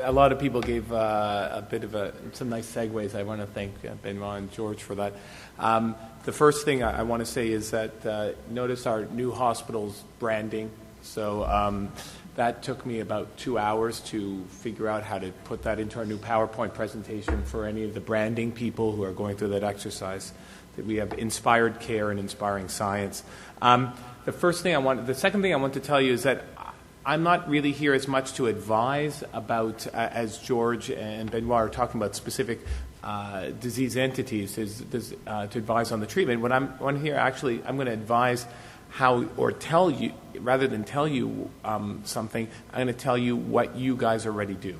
A lot of people gave some nice segues. I want to thank Benoit and George for that. The first thing I want to say is that notice our new hospital's branding. So that took me about 2 hours to figure out how to put that into our new PowerPoint presentation for any of the branding people who are going through that exercise. That we have inspired care and inspiring science. The second thing I want to tell you is that I'm not really here as much to advise about, as George and Benoit are talking about specific disease entities, to advise on the treatment. When I'm here, actually, I'm going to advise how, or tell you, rather than tell you something, I'm going to tell you what you guys already do.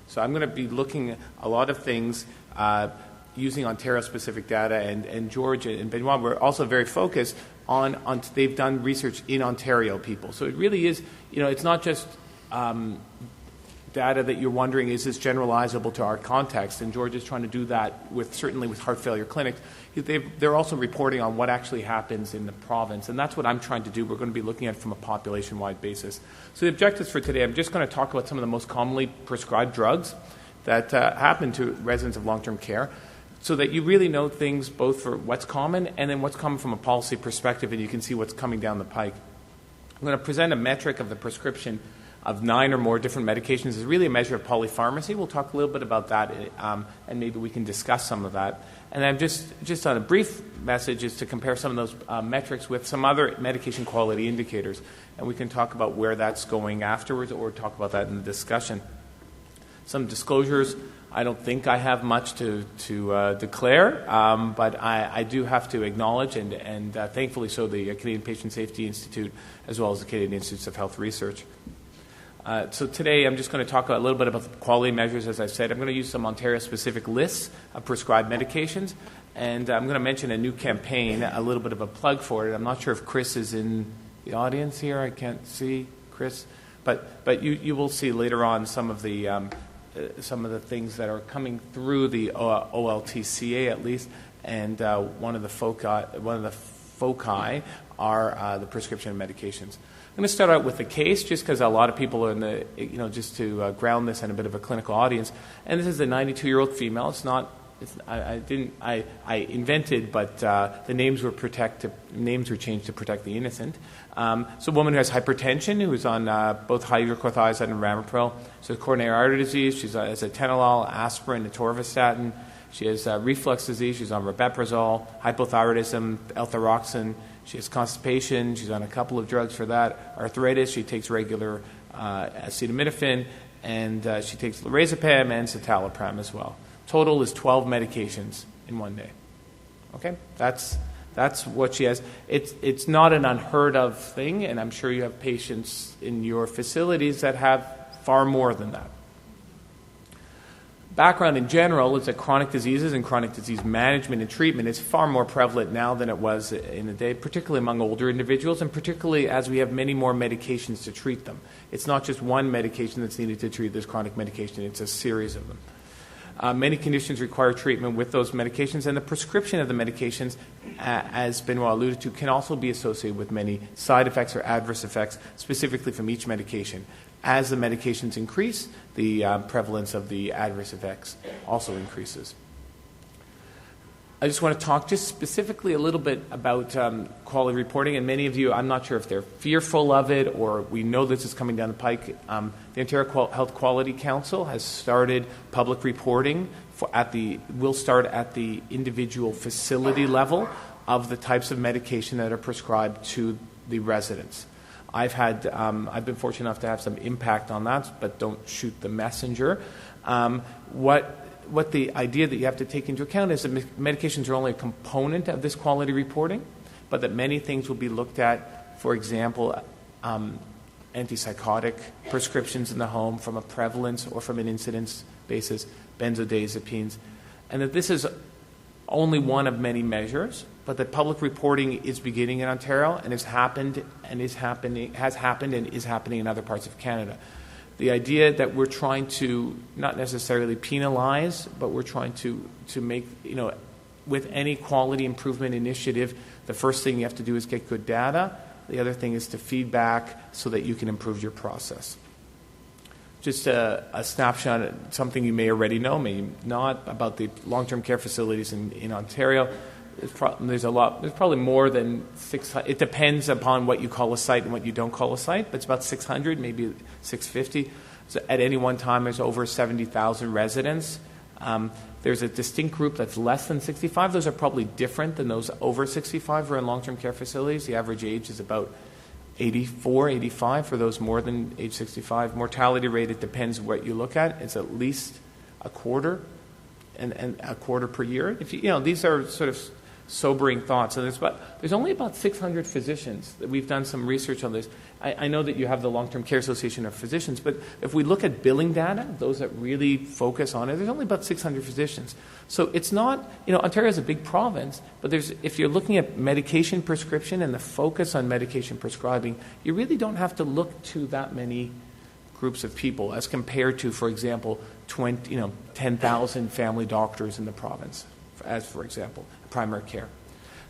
So I'm going to be looking at a lot of things using Ontario-specific data, and George and Benoit were also very focused on they've done research in Ontario people. So it really is, it's not just data that you're wondering, is this generalizable to our context? And George is trying to do that certainly with heart failure clinics. They're also reporting on what actually happens in the province, and that's what I'm trying to do. We're going to be looking at it from a population-wide basis. So the objectives for today, I'm just going to talk about some of the most commonly prescribed drugs that happen to residents of long-term care, so that you really know things both for what's common and then what's common from a policy perspective, and you can see what's coming down the pike. I'm going to present a metric of the prescription of 9 or more different medications. It's really a measure of polypharmacy. We'll talk a little bit about that, and maybe we can discuss some of that. And I'm just on a brief message is to compare some of those metrics with some other medication quality indicators, and we can talk about where that's going afterwards, or talk about that in the discussion. Some disclosures. I don't think I have much to declare, but I do have to acknowledge, and thankfully so, the Canadian Patient Safety Institute, as well as the Canadian Institutes of Health Research. So today I'm just going to talk a little bit about the quality measures, as I said. I'm going to use some Ontario-specific lists of prescribed medications, and I'm going to mention a new campaign, a little bit of a plug for it. I'm not sure if Chris is in the audience here. I can't see Chris. But you will see later on some of the things that are coming through the OLTCA at least, and one of the foci are the prescription of medications. I'm going to start out with the case, just because a lot of people are in the, just to ground this in a bit of a clinical audience. And this is a 92-year-old female. I invented, but the names were changed to protect the innocent. So a woman who has hypertension, who's on both hydrochlorothiazide and ramipril. So coronary artery disease, she's has atenolol, aspirin, atorvastatin. She has reflux disease, she's on rabeprazole, hypothyroidism, L-thyroxine. She has constipation, she's on a couple of drugs for that. Arthritis, she takes regular acetaminophen, and she takes lorazepam and citalopram as well. Total is 12 medications in one day. Okay, that's what she has. It's not an unheard of thing, and I'm sure you have patients in your facilities that have far more than that. Background in general is that chronic diseases and chronic disease management and treatment is far more prevalent now than it was in the day, particularly among older individuals, and particularly as we have many more medications to treat them. It's not just one medication that's needed to treat this chronic medication, it's a series of them. Many conditions require treatment with those medications, and the prescription of the medications, as Benoit alluded to, can also be associated with many side effects or adverse effects, specifically from each medication. As the medications increase, the prevalence of the adverse effects also increases. I just want to talk just specifically a little bit about quality reporting, and many of you, I'm not sure if they're fearful of it or we know this is coming down the pike. The Ontario Health Quality Council has started public reporting will start at the individual facility level of the types of medication that are prescribed to the residents. I've been fortunate enough to have some impact on that, but don't shoot the messenger. What the idea that you have to take into account is that medications are only a component of this quality reporting, but that many things will be looked at. For example, antipsychotic prescriptions in the home from a prevalence or from an incidence basis, benzodiazepines, and that this is only one of many measures, but that public reporting is beginning in Ontario and has happened and is happening in other parts of Canada. The idea that we're trying to not necessarily penalize, but we're trying to make, with any quality improvement initiative, the first thing you have to do is get good data. The other thing is to feedback so that you can improve your process. just a snapshot, something you may already know, may not, about the long-term care facilities in Ontario. There's probably more than 600. It depends upon what you call a site and what you don't call a site, but it's about 600, maybe 650. So at any one time, there's over 70,000 residents. There's a distinct group that's less than 65. Those are probably different than those over 65 who are in long-term care facilities. The average age is about 84, 85 for those more than age 65. Mortality rate, it depends what you look at. It's at least a quarter, and a quarter per year. If these are sort of sobering thoughts. And there's only about 600 physicians. We've done some research on this. I know that you have the Long-Term Care Association of Physicians, but if we look at billing data, those that really focus on it, there's only about 600 physicians. So it's not, Ontario is a big province, but if you're looking at medication prescription and the focus on medication prescribing, you really don't have to look to that many groups of people as compared to, for example, 10,000 family doctors in the province, as for example, primary care.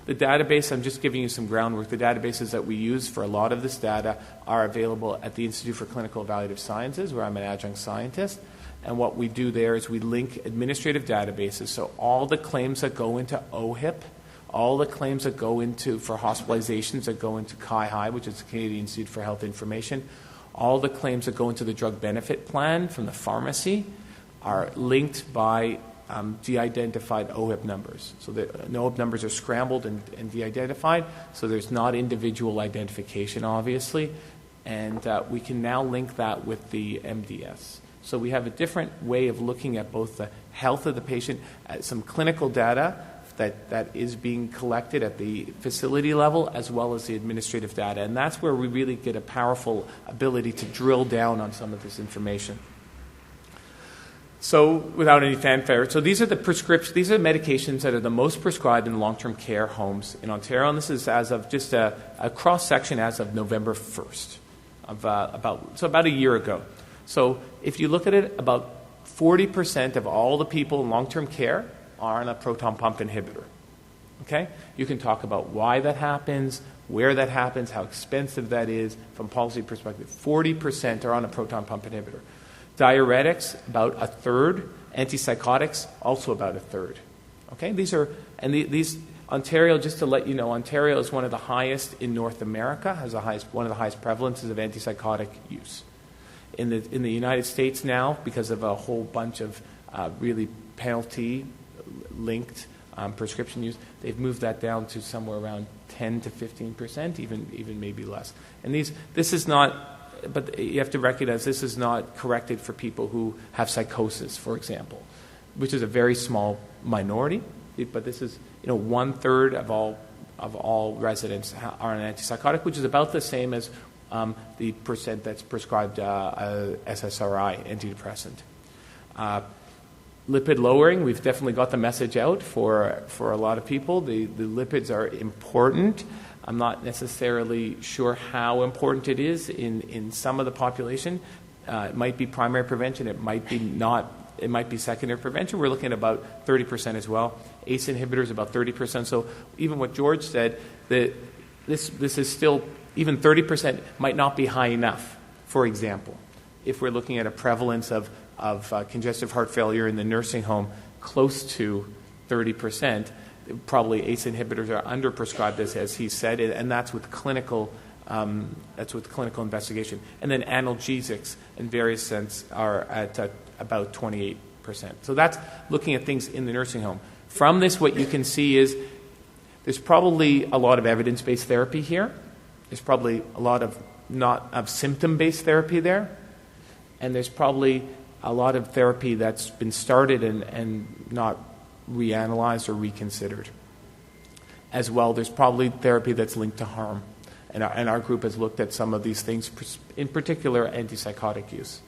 The database, I'm just giving you some groundwork. The databases that we use for a lot of this data are available at the Institute for Clinical Evaluative Sciences, where I'm an adjunct scientist. And what we do there is we link administrative databases. So all the claims that go into OHIP, all the claims that go into, for hospitalizations that go into CIHI, which is the Canadian Institute for Health Information, all the claims that go into the drug benefit plan from the pharmacy are linked by de-identified OHIP numbers. So the OHIP numbers are scrambled and de-identified, so there's not individual identification, obviously, and we can now link that with the MDS. So we have a different way of looking at both the health of the patient, some clinical data that is being collected at the facility level, as well as the administrative data, and that's where we really get a powerful ability to drill down on some of this information. So, without any fanfare, so these are the medications that are the most prescribed in long-term care homes in Ontario, and this is as of just a cross-section as of November 1st, about a year ago. So, if you look at it, about 40% of all the people in long-term care are on a proton pump inhibitor. Okay? You can talk about why that happens, where that happens, how expensive that is from policy perspective. 40% are on a proton pump inhibitor. Diuretics, about a third. Antipsychotics, also about a third. Okay, these Ontario, just to let you know, Ontario is one of the highest in North America, has one of the highest prevalences of antipsychotic use. In the United States now, because of a whole bunch of really penalty-linked prescription use, they've moved that down to somewhere around 10 to 15%, even maybe less. And this is not. But you have to recognize this is not corrected for people who have psychosis, for example, which is a very small minority. But this is, 1/3 of all residents are on an antipsychotic, which is about the same as the percent that's prescribed SSRI, antidepressant. Lipid lowering, we've definitely got the message out for a lot of people. The lipids are important. I'm not necessarily sure how important it is in some of the population. It might be primary prevention. It might be not. It might be secondary prevention. We're looking at about 30% as well. ACE inhibitors about 30%. So even what George said, that this is still, even 30% might not be high enough. For example, if we're looking at a prevalence of congestive heart failure in the nursing home close to 30%, probably ACE inhibitors are underprescribed, as he said, and that's with clinical investigation. And then analgesics, in various sense, are at about 28%. So that's looking at things in the nursing home. From this, what you can see is there's probably a lot of evidence-based therapy here. There's probably a lot of symptom-based therapy there, and there's probably a lot of therapy that's been started and not reanalyzed or reconsidered. As well, there's probably therapy that's linked to harm. And our group has looked at some of these things, in particular antipsychotic use.